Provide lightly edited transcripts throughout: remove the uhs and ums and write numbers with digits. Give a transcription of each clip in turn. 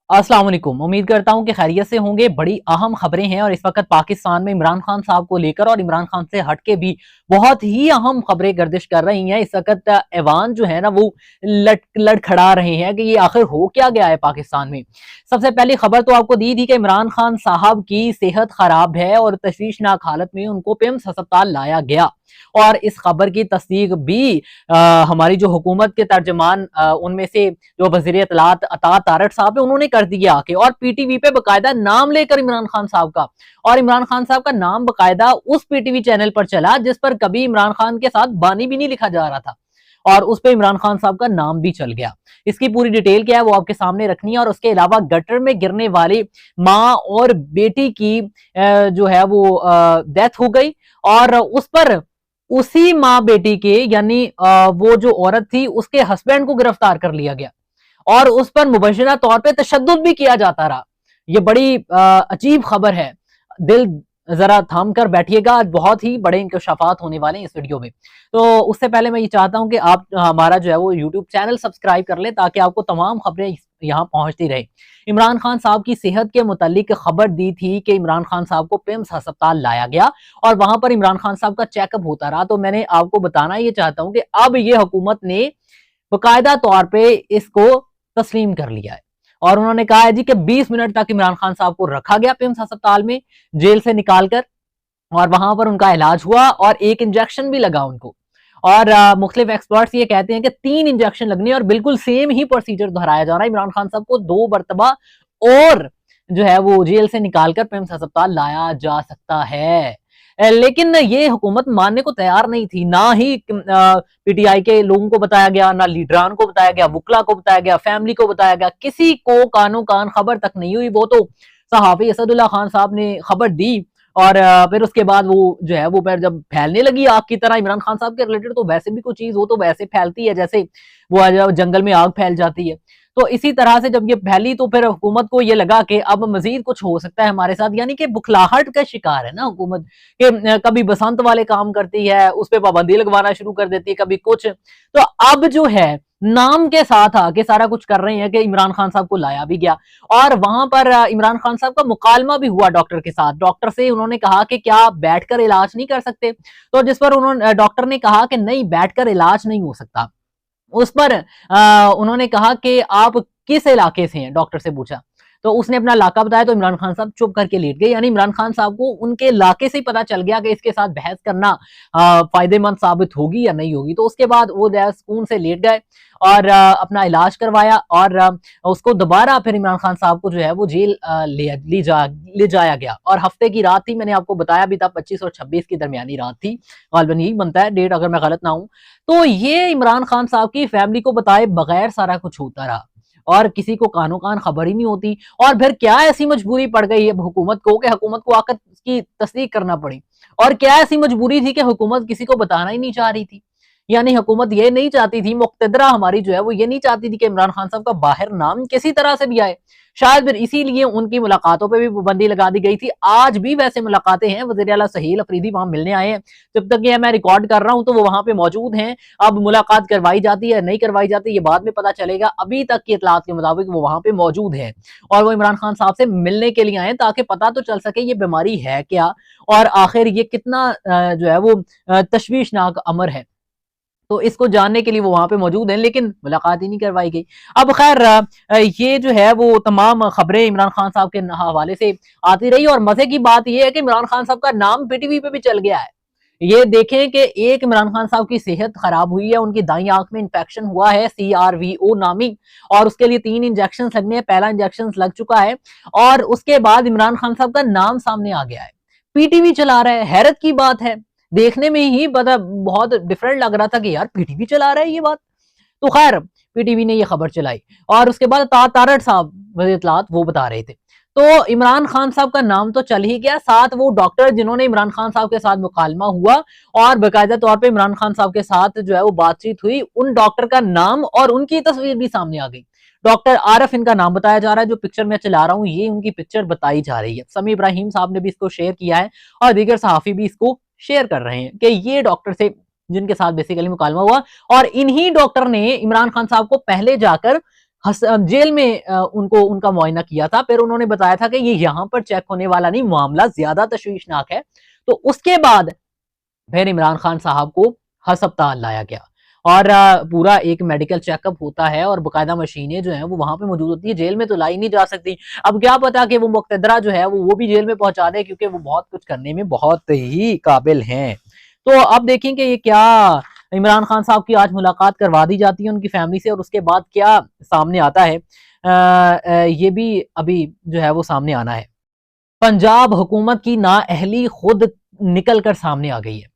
अस्सलाम वालेकुम। उम्मीद करता हूं कि खैरियत से होंगे। बड़ी अहम खबरें हैं और इस वक्त पाकिस्तान में इमरान खान साहब को लेकर और इमरान खान से हटके भी बहुत ही अहम खबरें गर्दिश कर रही हैं। इस वक्त ऐवान जो है ना वो लड़खड़ा रहे हैं कि ये आखिर हो क्या गया है पाकिस्तान में। सबसे पहली खबर तो आपको दी थी कि इमरान खान साहब की सेहत खराब है और तशवीशनाक हालत में उनको पिम्स अस्पताल लाया गया और इस खबर की तस्दीक भी हमारी जो हुकूमत के तर्जमान उनमें से जो वजीर इत्तलात अता तारड़ साहब है उन्होंने कर दिया आके, और पीटीवी पे बकायदा नाम लेकर इमरान खान साहब का, और इमरान खान साहब का नाम बकायदा उस पीटीवी चैनल पर चला जिस पर कभी इमरान खान के साथ बानी भी नहीं लिखा जा रहा था, और उस पे इमरान खान साहब का नाम भी चल गया। इसकी पूरी डिटेल क्या है वो आपके सामने रखनी है। और उसके अलावा गटर में गिरने वाली माँ और बेटी की जो है वो डेथ हो गई, और उस पर उसी माँ बेटी के यानी वो जो औरत थी उसके हस्बैंड को गिरफ्तार कर लिया गया और उस पर मुबैशरा तौर पे तशद्दुद भी किया जाता रहा। ये बड़ी अजीब खबर है। दिल जरा थाम कर बैठिएगा, आज बहुत ही बड़े इंकशाफात होने वाले हैं इस वीडियो में। तो उससे पहले मैं ये चाहता हूं कि आप हमारा जो है वो यूट्यूब चैनल सब्सक्राइब कर ले ताकि आपको तमाम खबरें यहाँ पहुंचती रहे। इमरान खान साहब की सेहत के मुतालिक खबर दी थी कि इमरान खान साहब को पिम्स अस्पताल लाया गया और वहां पर इमरान खान साहब का चेकअप होता रहा। तो मैंने आपको बताना ये चाहता हूं कि अब ये हुकूमत ने बाकायदा तौर पे इसको तस्लीम कर लिया है और उन्होंने कहा है जी कि 20 मिनट तक इमरान खान साहब को रखा गया पिम्स अस्पताल में जेल से निकालकर, और वहां पर उनका इलाज हुआ और एक इंजेक्शन भी लगा उनको। और मुख्तलिफ एक्सपर्ट्स ये कहते हैं कि 3 इंजेक्शन लगने और बिल्कुल सेम ही प्रोसीजर दोहराया जा रहा है। इमरान खान साहब को 2 मरतबा और जो है वो जेल से निकालकर पिम्स अस्पताल लाया जा सकता है। लेकिन ये हुकूमत मानने को तैयार नहीं थी, ना ही पीटीआई के लोगों को बताया गया, ना लीडरान को बताया गया, वुकला को बताया गया, फैमिली को बताया गया, किसी को कानो कान खबर तक नहीं हुई। वो तो सहाफी असदुल्ला खान साहब ने खबर दी और फिर उसके बाद वो जो है वो फिर जब फैलने लगी आग की तरह इमरान खान साहब के रिलेटेड, तो वैसे भी कोई चीज हो तो वैसे फैलती है जैसे वो जंगल में आग फैल जाती है। तो इसी तरह से जब ये फैली तो फिर हुकूमत को ये लगा कि अब मजीद कुछ हो सकता है हमारे साथ, यानी कि बुखलाहट का शिकार है ना हुकूमत कि कभी बसंत वाले काम करती है, उस पर पाबंदी लगवाना शुरू कर देती है, कभी कुछ। तो अब जो है नाम के साथ आके सारा कुछ कर रहे हैं कि इमरान खान साहब को लाया भी गया और वहां पर इमरान खान साहब का मुकालमा भी हुआ डॉक्टर के साथ। डॉक्टर से उन्होंने कहा कि क्या आप बैठकर इलाज नहीं कर सकते, तो जिस पर उन्होंने डॉक्टर ने कहा कि नहीं, बैठकर इलाज नहीं हो सकता। उस पर उन्होंने कहा कि आप किस इलाके से हैं, डॉक्टर से पूछा तो उसने अपना इलाका बताया, तो इमरान खान साहब चुप करके लेट गए। यानी इमरान खान साहब को उनके इलाके से ही पता चल गया कि इसके साथ बहस करना फायदेमंद साबित होगी या नहीं होगी। तो उसके बाद वो सुकून से लेट गए और अपना इलाज करवाया और उसको दोबारा फिर इमरान खान साहब को जो है वो जेल ले जाया गया। और हफ्ते की रात थी, मैंने आपको बताया भी था 25 और 26 की दरमियानी रात थी, गालिबन यही बनता है डेट अगर मैं गलत ना हूं। तो ये इमरान खान साहब की फैमिली को बताए बगैर सारा कुछ होता रहा और किसी को कानो कान खबर ही नहीं होती। और फिर क्या ऐसी मजबूरी पड़ गई है हुकूमत को कि हुकूमत को आकर इसकी तस्दीक करना पड़ी, और क्या ऐसी मजबूरी थी कि हुकूमत किसी को बताना ही नहीं चाह रही थी। यानी हुकूमत ये नहीं चाहती थी, मुक्तदरा हमारी जो है वो ये नहीं चाहती थी कि इमरान खान साहब का बाहर नाम किसी तरह से भी आए। शायद फिर इसीलिए उनकी मुलाकातों पे भी पाबंदी लगा दी गई थी। आज भी वैसे मुलाकातें हैं, वज़ीर आला सहील अफरीदी वहां मिलने आए हैं, जब तक ये मैं रिकॉर्ड कर रहा हूं तो वो वहां पे मौजूद हैं। अब मुलाकात करवाई जाती है नहीं करवाई जाती ये बाद में पता चलेगा, अभी तक की इतलात के मुताबिक वो वहां पे मौजूद है और वो इमरान खान साहब से मिलने के लिए आए ताकि पता तो चल सके ये बीमारी है क्या और आखिर ये कितना जो है वो तशवीशनाक अमर है। तो इसको जानने के लिए वो वहां पे मौजूद हैं, लेकिन मुलाकात ही नहीं करवाई गई। अब खैर ये जो है वो तमाम खबरें इमरान खान साहब के हवाले से आती रही और मजे की बात ये है कि इमरान खान साहब का नाम पीटीवी पे भी चल गया है। ये देखें कि एक इमरान खान साहब की सेहत खराब हुई है, उनकी दाई आंख में इंफेक्शन हुआ है CRVO नामी, और उसके लिए 3 इंजेक्शन लगने हैं। पहला इंजेक्शन लग चुका है और उसके बाद इमरान खान साहब का नाम सामने आ गया है, पीटीवी चला रहा है। हैरत की बात है, देखने में ही पता बहुत डिफरेंट लग रहा था कि यार पीटीवी चला रहा है ये बात। तो खैर पीटीवी ने ये खबर चलाई और उसके बाद तारड़ साहब वज़ीर इत्तलात वो बता रहे थे। तो इमरान खान साहब का नाम तो चल ही गया, साथ वो डॉक्टर जिन्होंने इमरान खान साहब के साथ मुकालमा हुआ और बाकायदा तौर पे इमरान खान साहब के साथ जो है वो बातचीत हुई, उन डॉक्टर का नाम और उनकी तस्वीर भी सामने आ गई। डॉक्टर आरफ इनका नाम बताया जा रहा है, जो पिक्चर में चला रहा हूँ ये उनकी पिक्चर बताई जा रही है। समी इब्राहिम साहब ने भी इसको शेयर किया है और दीगर सहाफी भी इसको शेयर कर रहे हैं कि ये डॉक्टर से जिनके साथ बेसिकली मुकालमा हुआ, और इन्हीं डॉक्टर ने इमरान खान साहब को पहले जाकर जेल में उनको उनका मुआयना किया था। फिर उन्होंने बताया था कि ये यहाँ पर चेक होने वाला नहीं, मामला ज्यादा तशवीशनाक है। तो उसके बाद फिर इमरान खान साहब को अस्पताल लाया गया और पूरा एक मेडिकल चेकअप होता है और बाकायदा मशीनें जो हैं वो वहां पे मौजूद होती है। जेल में तो लाई नहीं जा सकती। अब क्या पता कि वो मुक़तदरा जो है वो भी जेल में पहुंचा दे, क्योंकि वो बहुत कुछ करने में बहुत ही काबिल हैं। तो अब देखेंगे ये क्या इमरान खान साहब की आज मुलाकात करवा दी जाती है उनकी फैमिली से, और उसके बाद क्या सामने आता है, ये भी अभी जो है वो सामने आना है। पंजाब हुकूमत की नाअहली खुद निकल कर सामने आ गई है,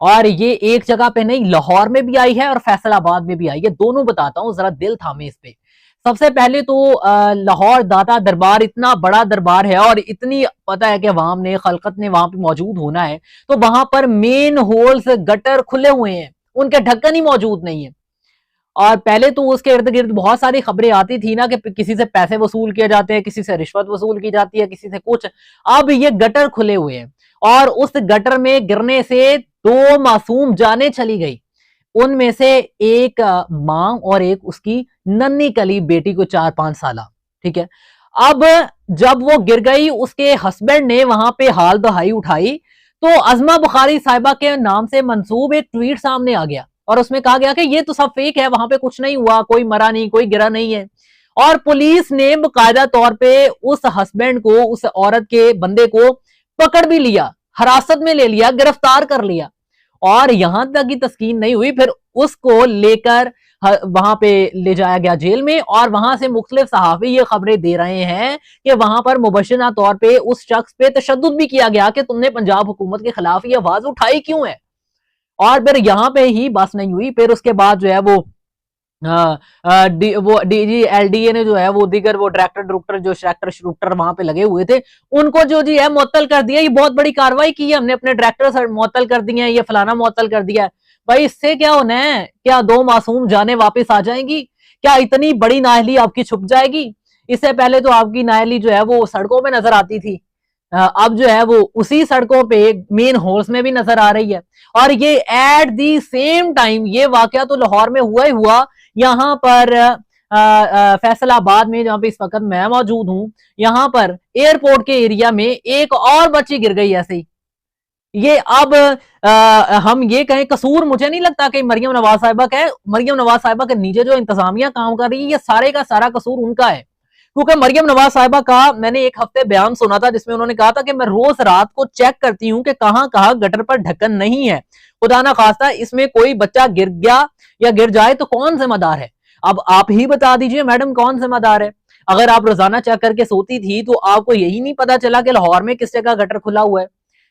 और ये एक जगह पे नहीं, लाहौर में भी आई है और फैसलाबाद में भी आई है। दोनों बताता हूं, जरा दिल थामे इस पे। सबसे पहले तो लाहौर दाता दरबार इतना बड़ा दरबार है और इतनी पता है कि अवाम ने, खलकत ने वहां पे मौजूद होना है, तो वहां पर मेन होल्स, गटर खुले हुए हैं, उनके ढक्कन ही मौजूद नहीं है। और पहले तो उसके इर्द गिर्द बहुत सारी खबरें आती थी ना कि किसी से पैसे वसूल किए जाते हैं, किसी से रिश्वत वसूल की जाती है, किसी से कुछ। अब ये गटर खुले हुए हैं और उस गटर में गिरने से 2 मासूम जाने चली गई। उनमें से एक मां और एक उसकी नन्ही कली बेटी को 4-5 साल। ठीक है। अब जब वो गिर गई, उसके हस्बैंड ने वहां पे हाल दहाई उठाई, तो अजमा बुखारी साहिबा के नाम से मंसूब एक ट्वीट सामने आ गया और उसमें कहा गया कि ये तो सब फेक है, वहां पे कुछ नहीं हुआ, कोई मरा नहीं, कोई गिरा नहीं है। और पुलिस ने बाकायदा तौर पे उस हस्बैंड को, उस औरत के बंदे को पकड़ भी लिया, हिरासत में ले लिया, गिरफ्तार कर लिया। और यहां तक की तस्कीन नहीं हुई, फिर उसको लेकर वहां पे ले जाया गया जेल में, और वहां से मुख्तलिफ सहाफी ये खबरें दे रहे हैं कि वहां पर मुबशना तौर पे उस शख्स पे तशद्दुद भी किया गया कि तुमने पंजाब हुकूमत के खिलाफ ये आवाज उठाई क्यों है। और फिर यहां पे ही बस नहीं हुई, फिर उसके बाद जो है वो वो DGLDA ने जो है वो दीगर वो डायरेक्टर डायरेक्टर जो सेक्टर शूटर वहां पे लगे हुए थे, उनको जो जी है मुअत्तल कर दिया। ये बहुत बड़ी कार्रवाई की है हमने, अपने डायरेक्टर मुअत्तल कर दिए हैं, ये फलाना मुअत्तल कर दिया है। भाई इससे क्या होना है? क्या 2 मासूम जाने वापस आ जाएंगी? क्या इतनी बड़ी नाअहली आपकी छुप जाएगी? इससे पहले तो आपकी नाअहली जो है वो सड़कों पे नजर आती थी, अब जो है वो उसी सड़कों पे मेन होल्स में भी नजर आ रही है। और ये एट दी सेम टाइम ये वाकया तो लाहौर में हुआ ही हुआ, यहाँ पर फैसलाबाद में, जहां पे इस वक्त मैं मौजूद हूं, यहाँ पर एयरपोर्ट के एरिया में एक और बच्ची गिर गई ऐसे ही। ये अब हम ये कहें, कसूर मुझे नहीं लगता कि मरियम नवाज साहिबा का है। मरियम नवाज साहिबा के नीचे जो इंतजामिया काम कर रही है, ये सारे का सारा कसूर उनका है। क्योंकि मरियम नवाज साहिबा का मैंने एक हफ्ते बयान सुना था जिसमें उन्होंने कहा था कि मैं रोज रात को चेक करती हूं कि कहां कहां गटर पर ढक्कन नहीं है, खुदा ना खास्ता इसमें कोई बच्चा गिर गया या गिर जाए तो कौन जिम्मेदार है। अब आप ही बता दीजिए मैडम, कौन जिम्मेदार है? अगर आप रोजाना चेक करके सोती थी तो आपको यही नहीं पता चला कि लाहौर में किस जगह गटर खुला हुआ है?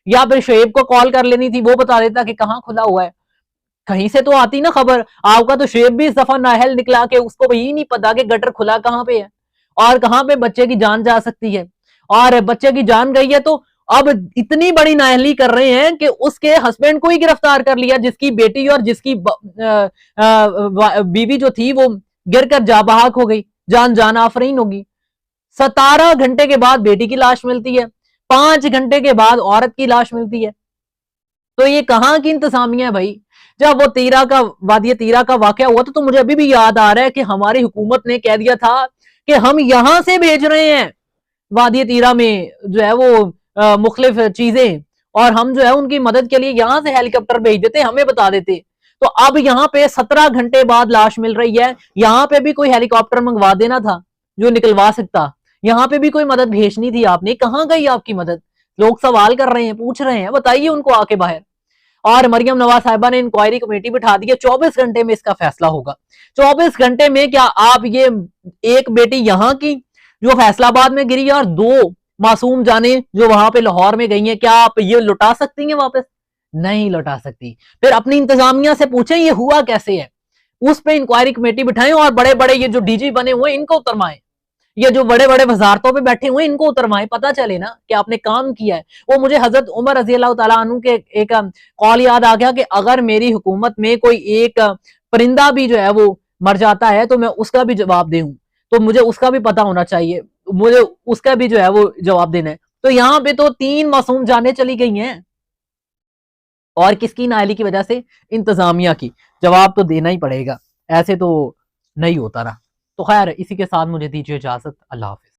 या फिर शोएब को कॉल कर लेनी थी, वो बता देता कि कहां खुला हुआ है। कहीं से तो आती ना खबर। आपका तो शोएब भी इस दफा नाहल निकला के उसको यही नहीं पता कि गटर खुला कहां पे है और कहां पे बच्चे की जान जा सकती है। और बच्चे की जान गई है तो अब इतनी बड़ी नाअहली कर रहे हैं कि उसके हस्बैंड को ही गिरफ्तार कर लिया, जिसकी बेटी और जिसकी बीवी जो थी वो गिरकर जाबाहक हो गई, जान आफरीन होगी। 17 घंटे के बाद बेटी की लाश मिलती है, 5 घंटे के बाद औरत की लाश मिलती है। तो ये कहां की इंतजामिया है भाई? जब वो तीरा का, वादी तीरा का वाकया हुआ तो मुझे अभी भी याद आ रहा है कि हमारी हुकूमत ने कह दिया था कि हम यहां से भेज रहे हैं वादी तीरा में जो है वो मुख्तलिफ चीजें, और हम जो है उनकी मदद के लिए यहां से हेलीकॉप्टर भेज देते, हमें बता देते। तो अब यहाँ पे 17 घंटे बाद लाश मिल रही है। यहाँ पे भी कोई हेलीकॉप्टर मंगवा देना था जो निकलवा सकता, यहाँ पे भी कोई मदद भेजनी थी आपने, कहाँ गई आपकी मदद? लोग सवाल कर रहे हैं, पूछ रहे हैं, बताइए उनको आके बाहर। और मरियम नवाज साहिबा ने इंक्वायरी कमेटी बिठा दी है, 24 घंटे में इसका फैसला होगा। 24 घंटे में क्या आप ये एक बेटी यहाँ की जो फैसलाबाद में गिरी और 2 मासूम जाने जो वहां पे लाहौर में गई हैं, क्या आप ये लुटा सकती हैं वापस? नहीं लुटा सकती। फिर अपनी इंतजामिया से पूछें ये हुआ कैसे है, उस पर इंक्वायरी कमेटी बिठाएं और बड़े बड़े ये जो डीजी बने हुए इनको उतरवाएं, ये जो बड़े बड़े वजारतों पे बैठे हुए इनको उतरवाएं, पता चले ना कि आपने काम किया है। वो मुझे हजरत उमर रजी अल्लाह तआला अन्हु के एक कॉल याद आ गया कि अगर मेरी हुकूमत में कोई एक परिंदा भी जो है वो मर जाता है तो मैं उसका भी जवाब दूं, तो मुझे उसका भी पता होना चाहिए, मुझे उसका भी जो है वो जवाब देना है। तो यहाँ पे तो 3 मासूम जाने चली गई हैं, और किसकी नाअहली की वजह से? इंतजामिया की। जवाब तो देना ही पड़ेगा, ऐसे तो नहीं होता ना। तो खैर इसी के साथ मुझे दीजिए इजाजत, अल्लाह हाफिज।